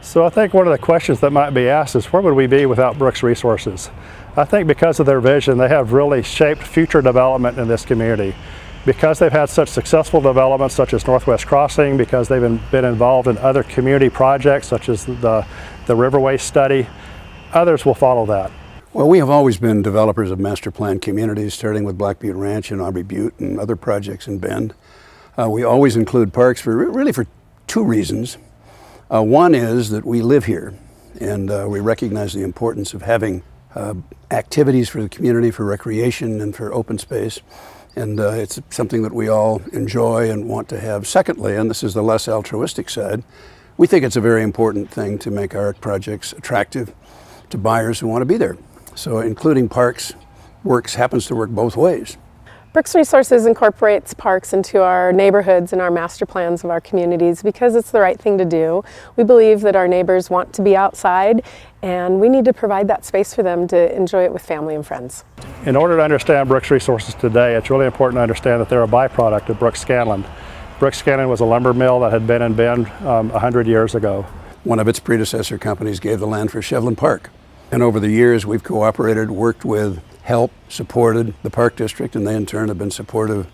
So I think one of the questions that might be asked is, where would we be without Brooks Resources? I think because of their vision, they have really shaped future development in this community. Because they've had such successful developments such as Northwest Crossing, because they've been involved in other community projects such as the Riverway study, others will follow that. Well, we have always been developers of master plan communities, starting with Black Butte Ranch and Aubrey Butte and other projects in Bend. We always include parks really for two reasons. One is that we live here, and we recognize the importance of having activities for the community, for recreation and for open space. And it's something that we all enjoy and want to have. Secondly, and this is the less altruistic side, we think it's a very important thing to make our projects attractive to buyers who want to be there. So including parks happens to work both ways. Brooks Resources incorporates parks into our neighborhoods and our master plans of our communities because it's the right thing to do. We believe that our neighbors want to be outside, and we need to provide that space for them to enjoy it with family and friends. In order to understand Brooks Resources today, it's really important to understand that they're a byproduct of Brooks Scanlon. Brooks Scanlon was a lumber mill that had been in Bend 100 years ago. One of its predecessor companies gave the land for Shevlin Park. And over the years, we've cooperated, worked with, helped, supported the Park District, and they in turn have been supportive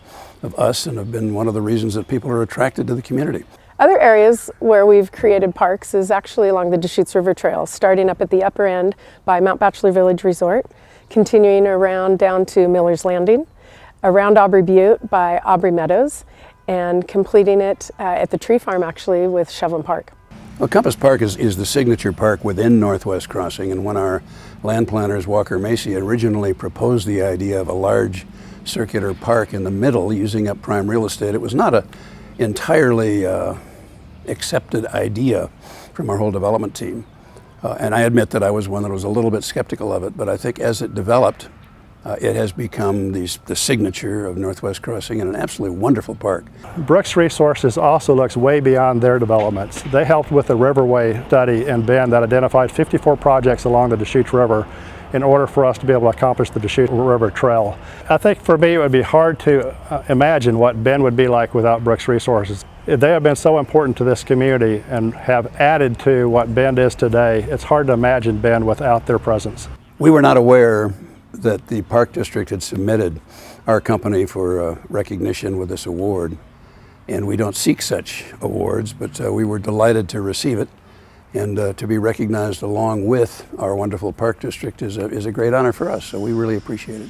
of us and have been one of the reasons that people are attracted to the community. Other areas where we've created parks is actually along the Deschutes River Trail, starting up at the upper end by Mount Bachelor Village Resort, continuing around down to Miller's Landing, around Aubrey Butte by Aubrey Meadows, and completing it at the Tree Farm actually with Shevlin Park. Well, Compass Park is the signature park within Northwest Crossing, and when our land planners, Walker Macy, originally proposed the idea of a large circular park in the middle using up prime real estate, it was not an entirely accepted idea from our whole development team. And I admit that I was one that was a little bit skeptical of it, but I think as it developed, it has become the signature of Northwest Crossing and an absolutely wonderful park. Brooks Resources also looks way beyond their developments. They helped with the Riverway study in Bend that identified 54 projects along the Deschutes River in order for us to be able to accomplish the Deschutes River Trail. I think for me it would be hard to imagine what Bend would be like without Brooks Resources. They have been so important to this community and have added to what Bend is today. It's hard to imagine Bend without their presence. We were not aware that the Park District had submitted our company for recognition with this award. And we don't seek such awards, but we were delighted to receive it. And to be recognized along with our wonderful Park District is a great honor for us, so we really appreciate it.